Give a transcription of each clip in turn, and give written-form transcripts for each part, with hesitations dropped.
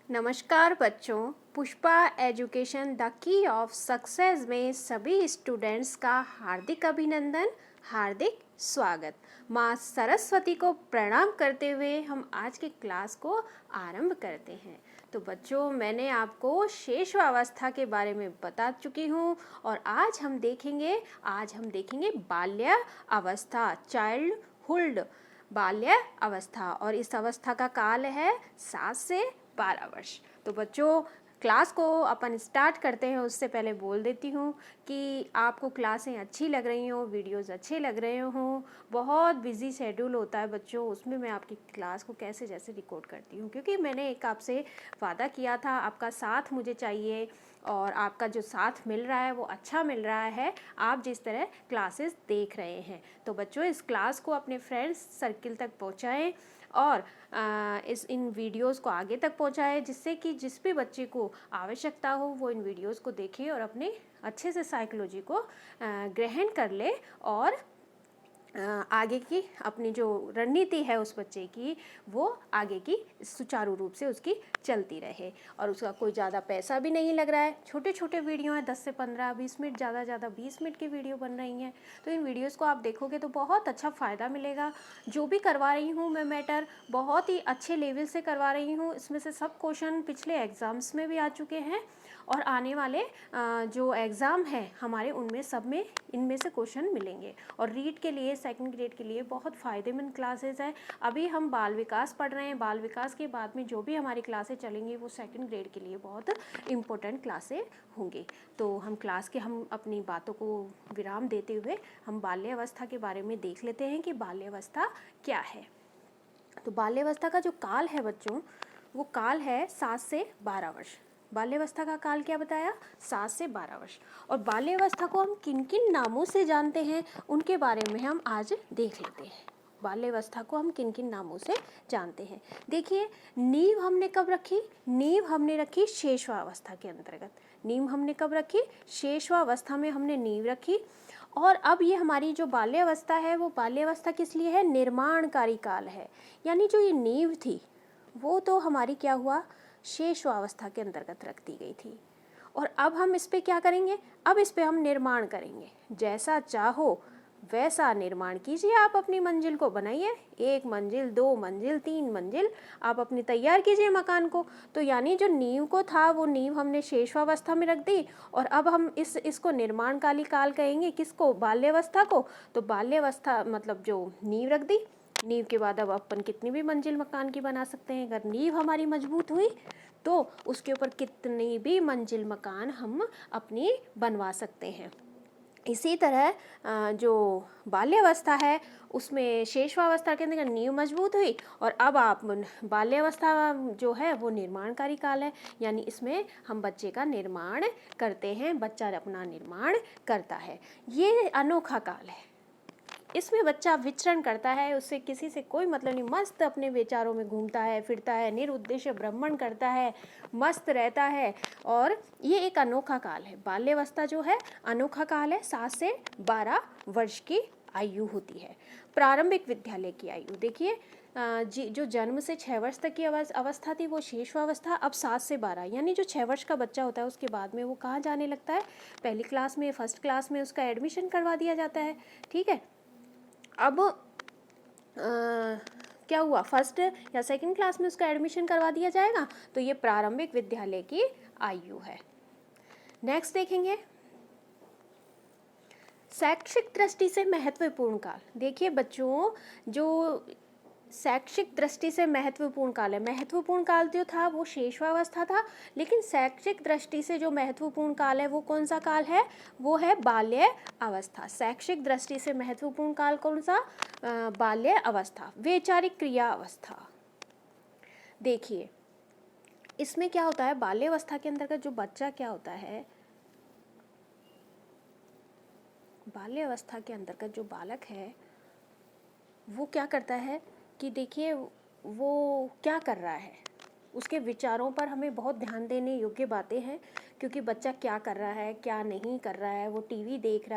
नमस्कार बच्चों। Pushpa education the key of success में सभी स्टूडेंट्स का हार्दिक अभिनंदन, हार्दिक स्वागत। माँ सरस्वती को प्रणाम करते हुए हम आज की क्लास को आरंभ करते हैं। तो बच्चों, मैंने आपको शेषवावस्था के बारे में बता चुकी हूँ और आज हम देखेंगे बाल्य अवस्था, चाइल्डहुड, बाल्य अवस्था। और इस अवस्था का काल है 7 से 12 वर्ष। तो बच्चों, क्लास को अपन स्टार्ट करते हैं उससे पहले बोल देती हूँ कि आपको क्लासें अच्छी लग रही हों, वीडियोस अच्छे लग रहे हों। बहुत बिजी शेड्यूल होता है बच्चों, उसमें मैं आपकी क्लास को कैसे जैसे रिकॉर्ड करती हूँ, क्योंकि मैंने एक आपसे वादा किया था, आपका साथ मुझे चाहिए और आपका जो साथ मिल रहा है वो अच्छा मिल रहा है, आप जिस तरह क्लासेस देख रहे हैं। तो बच्चों, इस क्लास को अपने फ्रेंड्स सर्किल तक पहुँचाएँ और इन वीडियोस को आगे तक पहुंचाए, जिससे कि जिस भी बच्चे को आवश्यकता हो वो इन वीडियोस को देखे और अपने अच्छे से साइकोलॉजी को ग्रहण कर ले और आगे की अपनी जो रणनीति है उस बच्चे की, वो आगे की सुचारू रूप से उसकी चलती रहे। और उसका कोई ज़्यादा पैसा भी नहीं लग रहा है। छोटे छोटे वीडियो हैं, 10 से 15 20 मिनट, ज़्यादा 20 मिनट की वीडियो बन रही हैं। तो इन वीडियोस को आप देखोगे तो बहुत अच्छा फ़ायदा मिलेगा। जो भी करवा रही हूँ मैं मैटर, बहुत ही अच्छे लेवल से करवा रही हूँ। इसमें से सब क्वेश्चन पिछले एग्ज़ाम्स में भी आ चुके हैं और आने वाले जो एग्ज़ाम है हमारे, उनमें सब में इनमें से क्वेश्चन मिलेंगे। और रीड के लिए, सेकंड ग्रेड के लिए बहुत फ़ायदेमंद क्लासेस है। अभी हम बाल विकास पढ़ रहे हैं, बाल विकास के बाद में जो भी हमारी क्लासें चलेंगी वो सेकंड ग्रेड के लिए बहुत इम्पोर्टेंट क्लासें होंगी। तो हम अपनी बातों को विराम देते हुए हम बाल्यावस्था के बारे में देख लेते हैं कि बाल्यावस्था क्या है। तो बाल्यावस्था का जो काल है बच्चों, वो काल है 7 से 12 वर्ष। बाल्यावस्था का काल क्या बताया? 7 से 12 वर्ष। और बाल्यावस्था को हम किन किन नामों से जानते हैं उनके बारे में हम आज देख लेते हैं। बाल्यावस्था को हम किन किन नामों से जानते हैं। देखिए, नींव हमने कब रखी? नींव हमने रखी शेषवावस्था के अंतर्गत। नींव हमने कब रखी? शेषवावस्था में हमने नींव रखी। और अब ये हमारी जो बाल्यावस्था है, वो बाल्यावस्था किस लिए है? निर्माणकारी काल है। यानी जो ये नींव थी वो तो हमारी क्या हुआ? शेषवावस्था के अंतर्गत रख दी गई थी। और अब हम इस पे क्या करेंगे? अब इस पे हम निर्माण करेंगे। जैसा चाहो वैसा निर्माण कीजिए, आप अपनी मंजिल को बनाइए। 1 मंजिल, 2 मंजिल, 3 मंजिल, आप अपनी तैयार कीजिए मकान को। तो यानी जो नींव को था वो नींव हमने शेषवावस्था में रख दी और अब हम इसको निर्माणकाली काल कहेंगे। किसको? बाल्यावस्था को। तो बाल्यावस्था मतलब जो नींव रख दी, नींव के बाद अब अपन कितनी भी मंजिल मकान की बना सकते हैं। अगर नींव हमारी मजबूत हुई तो उसके ऊपर कितनी भी मंजिल मकान हम अपनी बनवा सकते हैं। इसी तरह जो बाल्यावस्था है उसमें शेषवावस्था के अंदर नींव मजबूत हुई और अब आप बाल्यावस्था जो है वो निर्माणकारी काल है। यानी इसमें हम बच्चे का निर्माण करते हैं, बच्चा अपना निर्माण करता है। ये अनोखा काल है। इसमें बच्चा विचरण करता है, उससे किसी से कोई मतलब नहीं, मस्त अपने विचारों में घूमता है, फिरता है, निरुद्देश्य भ्रमण करता है, मस्त रहता है। और ये एक अनोखा काल है। बाल्यावस्था जो है अनोखा काल है। 7 से 12 वर्ष की आयु होती है। प्रारंभिक विद्यालय की आयु देखिए, जो जन्म से 6 वर्ष तक की अवस्था थी वो शेषवावस्था। अब 7 से 12 यानी जो 6 वर्ष का बच्चा होता है उसके बाद में वो कहाँ जाने लगता है? पहली क्लास में, फर्स्ट क्लास में उसका एडमिशन करवा दिया जाता है। ठीक है। अब क्या हुआ? फर्स्ट या सेकंड क्लास में उसका एडमिशन करवा दिया जाएगा। तो ये प्रारंभिक विद्यालय की आयु है। नेक्स्ट देखेंगे, शैक्षिक दृष्टि से महत्वपूर्ण काल। देखिए बच्चों, जो शैक्षिक दृष्टि से महत्वपूर्ण काल है, महत्वपूर्ण काल जो था वो शेषवावस्था था, लेकिन शैक्षिक दृष्टि से जो महत्वपूर्ण काल है वो कौन सा काल है? वो है बाल्य अवस्था। शैक्षिक दृष्टि से महत्वपूर्ण काल कौन सा? बाल्य अवस्था। वैचारिक क्रिया अवस्था। देखिए, इसमें क्या होता है? बाल्य अवस्था के अंतर्गत जो बच्चा क्या होता है, बाल्य अवस्था के अंतर्गत जो बालक है वो क्या करता है कि देखिए वो क्या कर रहा है, उसके विचारों पर हमें बहुत ध्यान देने योग्य बातें हैं क्योंकि बच्चा क्या कर रहा है क्या नहीं कर रहा है, वो टीवी देख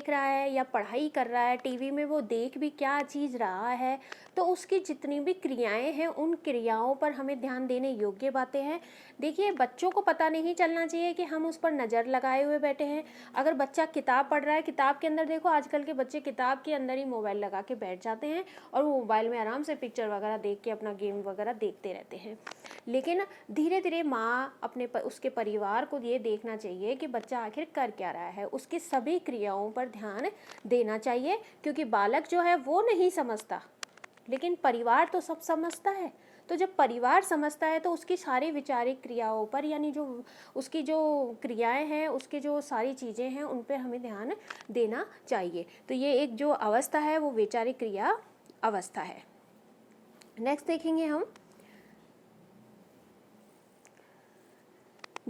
रहा है या पढ़ाई कर रहा है, टीवी में वो देख भी क्या चीज़ रहा है, तो उसकी जितनी भी क्रियाएं हैं उन क्रियाओं पर हमें ध्यान देने योग्य बातें हैं। देखिए, बच्चों को पता नहीं चलना चाहिए कि हम उस पर नज़र लगाए हुए बैठे हैं। अगर बच्चा किताब पढ़ रहा है, किताब के अंदर देखो आजकल के बच्चे किताब के अंदर ही मोबाइल लगा के बैठ जाते हैं और वो मोबाइल में आराम से पिक्चर वगैरह देख के अपना गेम वगैरह देखते रहते हैं। लेकिन धीरे धीरे माँ उसके परिवार को ये देखना चाहिए कि बच्चा आखिर कर क्या रहा है, उसकी सभी क्रियाओं पर ध्यान देना चाहिए, क्योंकि बालक जो है वो नहीं समझता लेकिन परिवार तो सब समझता है। तो जब परिवार समझता है तो उसकी सारी विचारिक क्रियाओं पर, यानी जो उसकी जो क्रियाएं हैं, उसकी जो सारी चीज़ें हैं, उन पर हमें ध्यान देना चाहिए। तो ये एक जो अवस्था है वो वैचारिक क्रिया अवस्था है। नेक्स्ट देखेंगे हम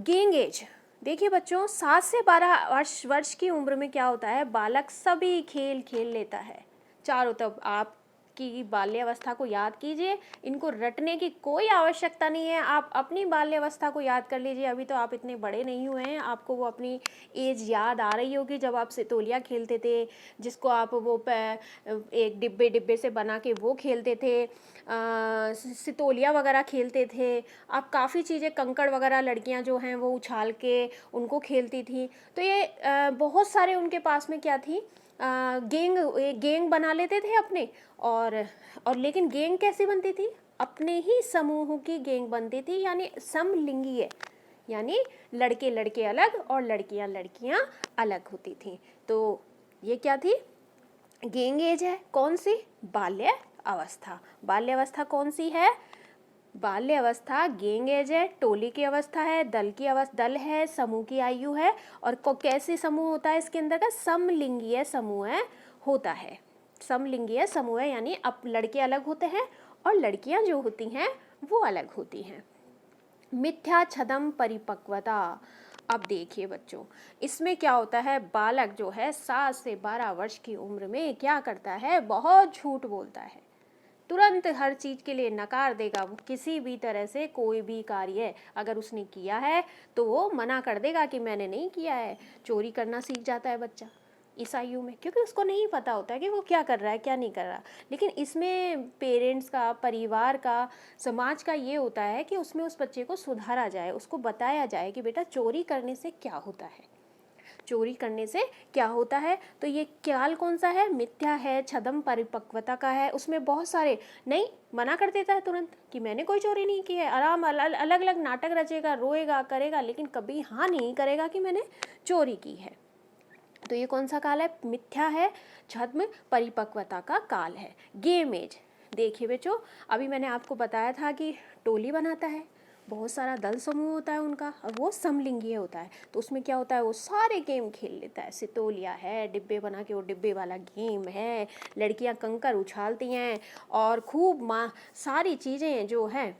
गेंग एज। देखिए बच्चों, 7 से 12 वर्ष की उम्र में क्या होता है, बालक सभी खेल खेल लेता है। चारों तरफ आपकी बाल्यावस्था को याद कीजिए, इनको रटने की कोई आवश्यकता नहीं है। आप अपनी बाल्यावस्था को याद कर लीजिए, अभी तो आप इतने बड़े नहीं हुए हैं, आपको वो अपनी एज याद आ रही होगी जब आप सितोलिया खेलते थे, जिसको आप वो एक डिब्बे से बना के वो खेलते थे, सितोलिया वगैरह खेलते थे आप। काफ़ी चीज़ें, कंकड़ वगैरह लड़कियां जो हैं वो उछाल के उनको खेलती थी। तो ये बहुत सारे उनके पास में क्या थी, गेंग बना लेते थे अपने। और लेकिन गेंग कैसे बनती थी, अपने ही समूह की गेंग बनती थी, यानी समलिंगीय, यानी लड़के लड़के अलग और लड़कियां लड़कियां अलग होती थी। तो ये क्या थी, गेंग एज है। कौन सी, बाल्य अवस्था। बाल्य अवस्था कौन सी है, बाल्य अवस्था गेंग एज है, टोली की अवस्था है, दल है, समूह की आयु है। और कैसे समूह होता है इसके अंदर का, समलिंगीय समूह होता है। समलिंगीय समूह है, यानी अब लड़के अलग होते हैं और लड़कियां जो होती हैं वो अलग होती हैं। मिथ्या छदम परिपक्वता। अब देखिए बच्चों, इसमें क्या होता है, बालक जो है 7 से 12 वर्ष की उम्र में क्या करता है, बहुत झूठ बोलता है। तुरंत हर चीज़ के लिए नकार देगा। वो किसी भी तरह से कोई भी कार्य अगर उसने किया है तो वो मना कर देगा कि मैंने नहीं किया है। चोरी करना सीख जाता है बच्चा इस आयु में, क्योंकि उसको नहीं पता होता है कि वो क्या कर रहा है क्या नहीं कर रहा। लेकिन इसमें पेरेंट्स का, परिवार का, समाज का ये होता है कि उसमें उस बच्चे को सुधारा जाए, उसको बताया जाए कि बेटा चोरी करने से क्या होता है, चोरी करने से क्या होता है। तो ये ख्याल कौन सा है, मिथ्या है, छदम परिपक्वता का है। उसमें बहुत सारे नहीं, मना कर देता है तुरंत कि मैंने कोई चोरी नहीं की है। आराम अलग अलग नाटक रचेगा, रोएगा, करेगा, लेकिन कभी हाँ नहीं करेगा कि मैंने चोरी की है। तो ये कौन सा काल है, मिथ्या है, छद्म परिपक्वता का काल है। Game age. देखिए बच्चों, अभी मैंने आपको बताया था कि टोली बनाता है, बहुत सारा दल समूह होता है उनका, और वो समलिंगीय होता है। तो उसमें क्या होता है, वो सारे गेम खेल लेता है। सितोलिया है, डिब्बे बना के वो डिब्बे वाला गेम है, लड़कियां कंकर उछालती हैं और खूब सारी चीज़ें जो हैं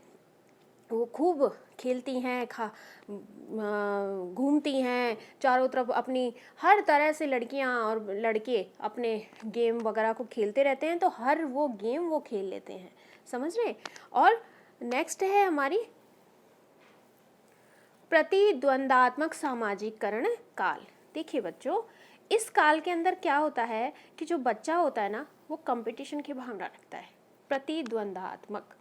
वो खूब खेलती हैं, घूमती हैं चारों तरफ अपनी। हर तरह से लड़कियां और लड़के अपने गेम वगैरह को खेलते रहते हैं, तो हर वो गेम वो खेल लेते हैं, समझ रहे। और नेक्स्ट है हमारी प्रतिद्वंदात्मक सामाजिकरण काल। देखिए बच्चों, इस काल के अंदर क्या होता है कि जो बच्चा होता है ना, वो कंपटीशन की भावना रखता है। प्रतिद्वंदात्मक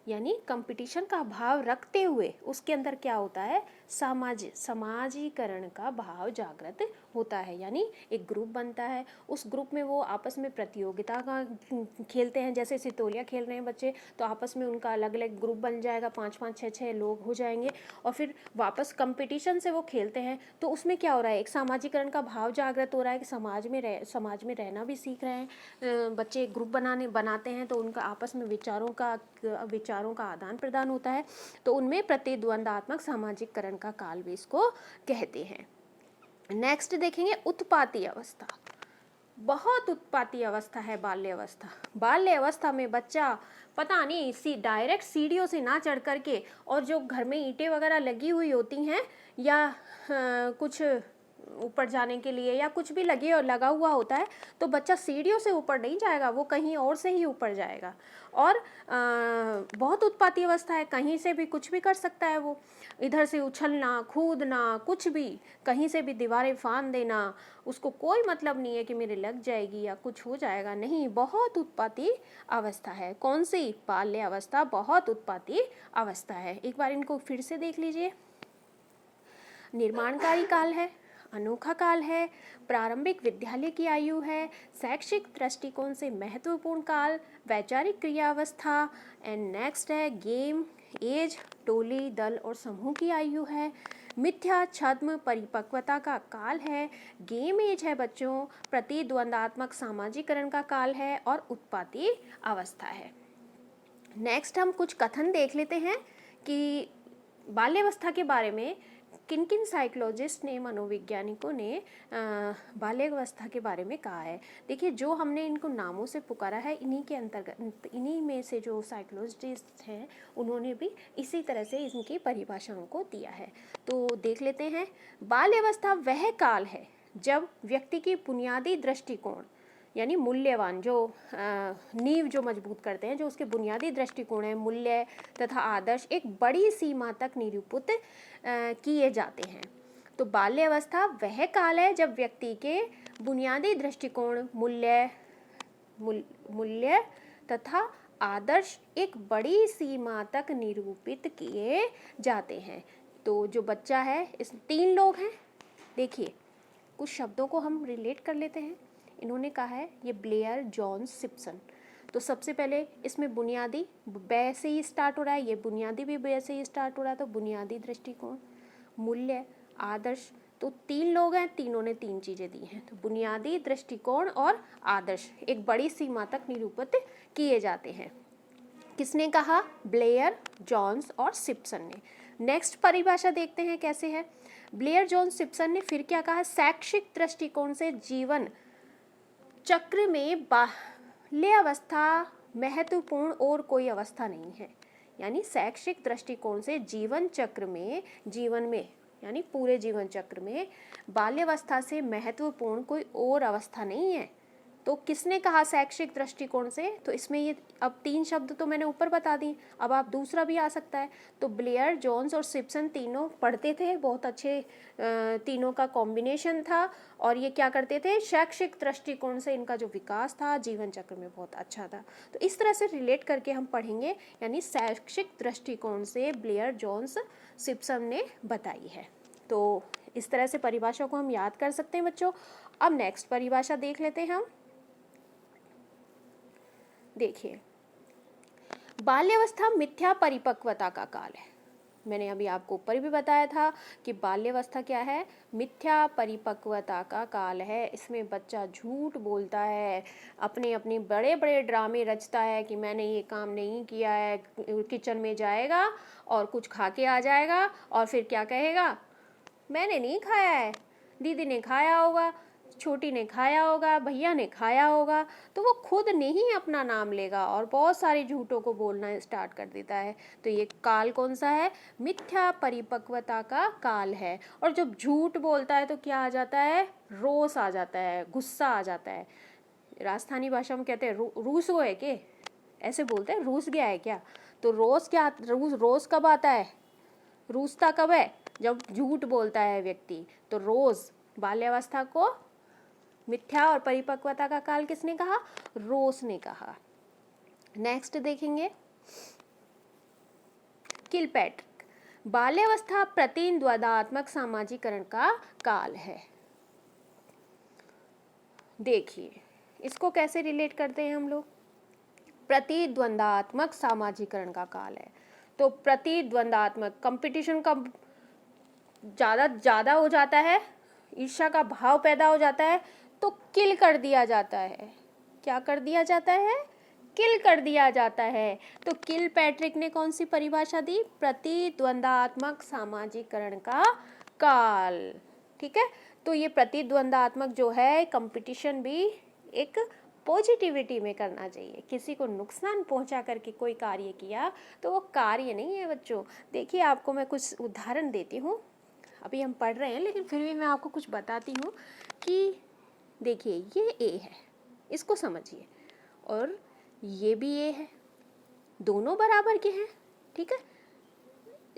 यानी कंपटीशन का भाव रखते हुए उसके अंदर क्या होता है, समाजीकरण का भाव जागृत होता है। यानी एक ग्रुप बनता है, उस ग्रुप में वो आपस में प्रतियोगिता का खेलते हैं। जैसे सितोलिया खेल रहे हैं बच्चे, तो आपस में उनका अलग अलग ग्रुप बन जाएगा, 5-5 6-6 लोग हो जाएंगे और फिर वापस कंपटीशन से वो खेलते हैं। तो उसमें क्या हो रहा है, एक सामाजिकरण का भाव जागृत हो रहा है कि समाज में रहना भी सीख रहे हैं बच्चे। ग्रुप बनाते हैं तो उनका आपस में विचारों का आदान प्रदान होता है। तो उनमें प्रतिद्वंदात्मक सामाजिकरण का काल भी इसको कहते हैं। नेक्स्ट देखेंगे उत्पाती अवस्था। बहुत उत्पाती अवस्था है बाल्य अवस्था। बाल्य अवस्था में बच्चा पता नहीं डायरेक्ट सीढ़ियों से ना चढ़ करके, और जो घर में ईंटें वगैरह लगी हुई होती हैं या कुछ ऊपर जाने के लिए या कुछ भी लगा हुआ होता है, तो बच्चा सीढ़ियों से ऊपर नहीं जाएगा, वो कहीं और से ही ऊपर जाएगा। और बहुत उत्पाती अवस्था है, कहीं से भी कुछ भी कर सकता है वो, इधर से उछलना, कूदना, कुछ भी, कहीं से भी दीवारें फांद देना, उसको कोई मतलब नहीं है कि मेरे लग जाएगी या कुछ हो जाएगा, नहीं, बहुत उत्पाती अवस्था है। कौन सी? बाल्य अवस्था बहुत उत्पाती अवस्था है। एक बार इनको फिर से देख लीजिए। निर्माणकारी काल है, अनोखा काल है, प्रारंभिक विद्यालय की आयु है, शैक्षिक दृष्टिकोण से महत्वपूर्ण काल, वैचारिक क्रियावस्था, एंड नेक्स्ट है गेम एज, टोली, दल और समूह की आयु है, मिथ्या छद्म परिपक्वता का काल है, गेम एज है बच्चों, प्रतिद्वंदात्मक सामाजिकरण का काल है, और उत्पाती अवस्था है। नेक्स्ट हम कुछ कथन देख लेते हैं कि बाल्यावस्था के बारे में किन किन साइकोलॉजिस्ट ने, मनोवैज्ञानिकों ने बाल्यावस्था के बारे में कहा है। देखिए, जो हमने इनको नामों से पुकारा है, इन्हीं के अंतर्गत, इन्हीं में से जो साइकोलॉजिस्ट हैं उन्होंने भी इसी तरह से इनकी परिभाषाओं को दिया है। तो देख लेते हैं। बाल्यावस्था वह काल है जब व्यक्ति की बुनियादी दृष्टिकोण, यानी मूल्यवान, जो नींव जो मजबूत करते हैं, जो उसके बुनियादी दृष्टिकोण है, मूल्य तथा आदर्श एक बड़ी सीमा तक निरूपित किए जाते हैं। तो बाल्यावस्था वह काल है जब व्यक्ति के बुनियादी दृष्टिकोण, मूल्य तथा आदर्श एक बड़ी सीमा तक निरूपित किए जाते हैं। तो जो बच्चा है, इस 3 लोग हैं, देखिए कुछ शब्दों को हम रिलेट कर लेते हैं। इन्होंने कहा है, ये ब्लेयर, जॉन्स, सिप्सन। तो सबसे पहले इसमें बुनियादी बै से ही स्टार्ट हो रहा है, ये बुनियादी भी बै से ही स्टार्ट हो रहा है, तो बुनियादी दृष्टिकोण, मूल्य, आदर्श, तो 3 लोग हैं, तीनों ने 3 चीज़ें दी हैं। तो बुनियादी दृष्टिकोण और आदर्श एक बड़ी सीमा तक निरूपित किए जाते हैं। किसने कहा? ब्लेयर, जॉन्स और सिप्सन ने। नेक्स्ट परिभाषा देखते हैं कैसे है। ब्लेयर, जॉन्स, सिप्सन ने फिर क्या कहा? शैक्षिक दृष्टिकोण से जीवन चक्र में बाल्यावस्था महत्वपूर्ण और कोई अवस्था नहीं है। यानी शैक्षिक दृष्टिकोण से जीवन चक्र में, जीवन में यानी पूरे जीवन चक्र में बाल्यावस्था से महत्वपूर्ण कोई और अवस्था नहीं है। तो किसने कहा शैक्षिक दृष्टिकोण से? तो इसमें ये अब 3 शब्द तो मैंने ऊपर बता दी, अब आप दूसरा भी आ सकता है। तो ब्लेयर, जॉन्स और सिप्सन तीनों पढ़ते थे, बहुत अच्छे तीनों का कॉम्बिनेशन था, और ये क्या करते थे? शैक्षिक दृष्टिकोण से इनका जो विकास था जीवन चक्र में बहुत अच्छा था। तो इस तरह से रिलेट करके हम पढ़ेंगे, यानी शैक्षिक दृष्टिकोण से ब्लेयर, जॉन्स, सिप्सन ने बताई है। तो इस तरह से परिभाषा को हम याद कर सकते हैं बच्चों। अब नेक्स्ट परिभाषा देख लेते हैं हम। देखिए, बाल्यावस्था मिथ्या परिपक्वता का काल है। मैंने अभी आपको ऊपर भी बताया था कि बाल्यावस्था क्या है? मिथ्या परिपक्वता का काल है। इसमें बच्चा झूठ बोलता है, अपने अपने बड़े बड़े ड्रामे रचता है कि मैंने ये काम नहीं किया है, किचन में जाएगा और कुछ खा के आ जाएगा और फिर क्या कहेगा? मैंने नहीं खाया है, दीदी ने खाया होगा, छोटी ने खाया होगा, भैया ने खाया होगा। तो वो खुद नहीं अपना नाम लेगा और बहुत सारे झूठों को बोलना स्टार्ट कर देता है। तो ये काल कौन सा है? मिथ्या परिपक्वता का काल है। और जब झूठ बोलता है तो क्या आ जाता है? रोष आ जाता है, गुस्सा आ जाता है। राजस्थानी भाषा में कहते हैं रूस गो है के, ऐसे बोलते हैं, रूस गया है क्या? तो रोष कब आता है? रूसता कब है? जब झूठ बोलता है व्यक्ति। तो रोज, बाल्यावस्था को मिथ्या और परिपक्वता का काल किसने कहा? रोस ने कहा। नेक्स्ट देखेंगे, किलपैट्रिक, बाल्यावस्था प्रतिद्वंदात्मक सामाजिकरण का काल है। देखिए, इसको कैसे रिलेट करते हैं हम लोग? प्रतिद्वंदात्मक सामाजिकरण का काल है। तो प्रतिद्वंदात्मक, कंपटीशन का ज़्यादा हो जाता है, ईर्ष्या का भाव पैदा हो जाता है, तो किल कर दिया जाता है। क्या कर दिया जाता है? किल कर दिया जाता है। तो किलपैट्रिक ने कौन सी परिभाषा दी? प्रतिद्वंदात्मक सामाजिकरण का काल। ठीक है, तो ये प्रतिद्वंदात्मक जो है, कंपटीशन भी एक पॉजिटिविटी में करना चाहिए। किसी को नुकसान पहुंचा करके कोई कार्य किया तो वो कार्य नहीं है बच्चों। देखिए, आपको मैं कुछ उदाहरण देती हूँ। अभी हम पढ़ रहे हैं लेकिन फिर भी मैं आपको कुछ बताती हूँ कि देखिए ये ए है, इसको समझिए, और ये भी ए है, दोनों बराबर के हैं, ठीक है।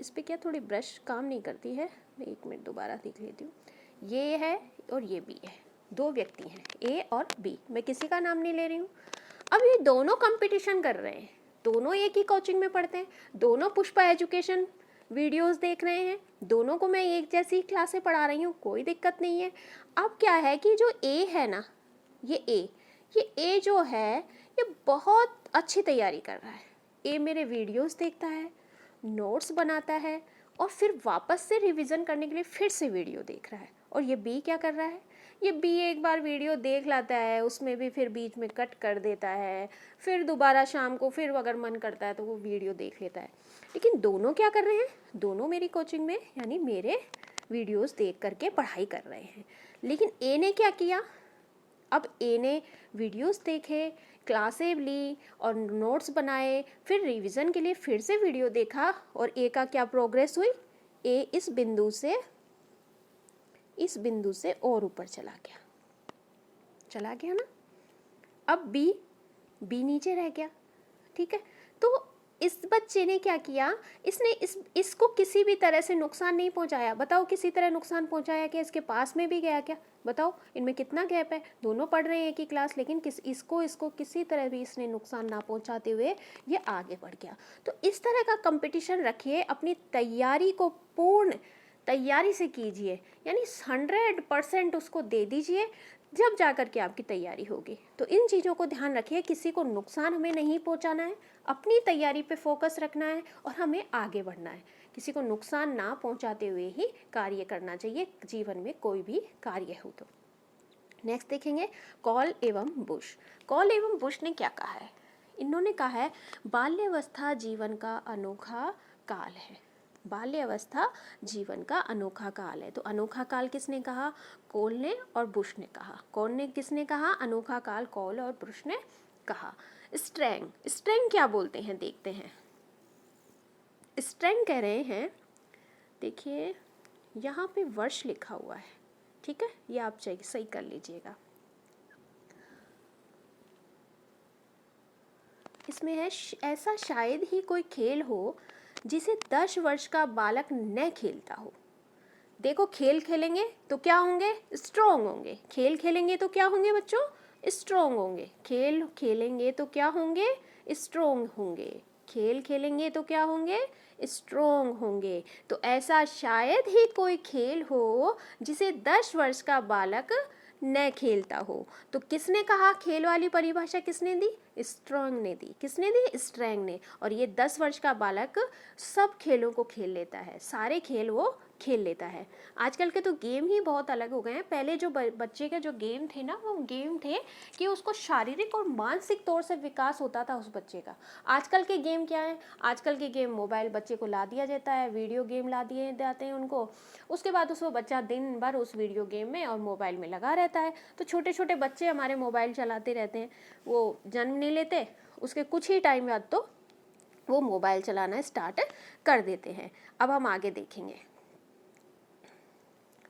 इस पे क्या थोड़ी ब्रश काम नहीं करती है, मैं 1 मिनट दोबारा देख लेती हूँ। ये है और ये भी है, दो व्यक्ति हैं ए और बी, मैं किसी का नाम नहीं ले रही हूँ। अब ये दोनों कंपटीशन कर रहे हैं, दोनों एक ही कोचिंग में पढ़ते हैं, दोनों पुष्पा एजुकेशन वीडियोस देख रहे हैं, दोनों को मैं एक जैसी क्लासें पढ़ा रही हूँ, कोई दिक्कत नहीं है। अब क्या है कि जो ए है ना, ये ए जो है ये बहुत अच्छी तैयारी कर रहा है। ए मेरे वीडियोस देखता है, नोट्स बनाता है और फिर वापस से रिवीजन करने के लिए फिर से वीडियो देख रहा है। और ये बी क्या कर रहा है, ये बी एक बार वीडियो देख लाता है, उसमें भी फिर बीच में कट कर देता है, फिर दोबारा शाम को फिर अगर मन करता है तो वो वीडियो देख लेता है। लेकिन दोनों क्या कर रहे हैं, दोनों मेरी कोचिंग में यानी मेरे वीडियोस देख करके पढ़ाई कर रहे हैं। लेकिन ए ने क्या किया, अब ए ने वीडियोस देखे, क्लासें ली और नोट्स बनाए, फिर रिवीजन के लिए फिर से वीडियो देखा और ए का क्या प्रोग्रेस हुई, ए इस बिंदु से और ऊपर चला गया ना। अब बी नीचे रह गया, ठीक है। तो इस बच्चे ने क्या किया, इसने इसको किसी भी तरह से नुकसान नहीं पहुंचाया। बताओ किसी तरह नुकसान पहुंचाया क्या, इसके पास में भी गया क्या, बताओ इनमें कितना गैप है, दोनों पढ़ रहे हैं एक ही क्लास, लेकिन इसको किसी तरह भी इसने नुकसान ना पहुंचाते हुए ये आगे बढ़ गया। तो इस तरह का कंपटीशन रखिए, अपनी तैयारी को पूर्ण तैयारी से कीजिए, यानी 100% उसको दे दीजिए, जब जा कर के आपकी तैयारी होगी। तो इन चीज़ों को ध्यान रखिए, किसी को नुकसान हमें नहीं पहुंचाना है, अपनी तैयारी पे फोकस रखना है और हमें आगे बढ़ना है। किसी को नुकसान ना पहुंचाते हुए ही कार्य करना चाहिए, जीवन में कोई भी कार्य हो तो। नेक्स्ट देखेंगे कॉल एवं बुश। कॉल एवं बुश ने क्या कहा है, इन्होंने कहा है बाल्यावस्था जीवन का अनोखा काल है। बाल्यावस्था जीवन का अनोखा काल है। तो अनोखा काल किसने कहा, कॉल ने और बुश ने कहा। कौन ने किसने कहा अनोखा काल, कॉल और बुश ने कहा। स्ट्रेंग क्या बोलते हैं देखते हैं। स्ट्रेंग कह रहे हैं, देखिए यहाँ पे वर्ष लिखा हुआ है, ठीक है, ये आप सही कर लीजिएगा। इसमें है ऐसा शायद ही कोई खेल हो जिसे 10 वर्ष का बालक न खेलता हो। देखो खेल खेलेंगे तो क्या होंगे, स्ट्रॉन्ग होंगे। खेल खेलेंगे तो क्या होंगे बच्चों, स्ट्रॉन्ग होंगे। खेल खेलेंगे तो क्या होंगे, स्ट्रॉन्ग होंगे। खेल खेलेंगे तो क्या होंगे, स्ट्रॉन्ग होंगे। तो ऐसा शायद ही कोई खेल हो जिसे 10 वर्ष का बालक न खेलता हो। तो किसने कहा, खेल वाली परिभाषा किसने दी, स्ट्रॉन्ग ने दी। किसने दी, स्ट्रॉन्ग ने। और ये 10 वर्ष का बालक सब खेलों को खेल लेता है, सारे खेल वो खेल लेता है। आजकल के तो गेम ही बहुत अलग हो गए हैं। पहले जो बच्चे के जो गेम थे ना, वो गेम थे कि उसको शारीरिक और मानसिक तौर से विकास होता था उस बच्चे का। आजकल के गेम क्या है, आजकल के गेम मोबाइल बच्चे को ला दिया जाता है, वीडियो गेम ला दिए जाते हैं उनको, उसके बाद उसको बच्चा दिन भर उस वीडियो गेम में और मोबाइल में लगा रहता है। तो छोटे छोटे बच्चे हमारे मोबाइल चलाते रहते हैं, वो जन्म नहीं लेते, उसके कुछ ही टाइम बाद तो वो मोबाइल चलाना स्टार्ट कर देते हैं। अब हम आगे देखेंगे,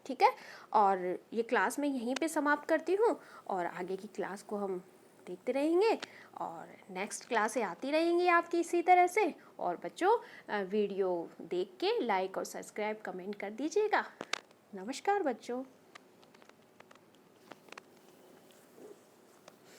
ठीक है। और ये क्लास मैं यहीं पे समाप्त करती हूँ और आगे की क्लास को हम देखते रहेंगे और नेक्स्ट क्लासें आती रहेंगी आपकी इसी तरह से। और बच्चों वीडियो देख के लाइक और सब्सक्राइब कमेंट कर दीजिएगा। नमस्कार बच्चों।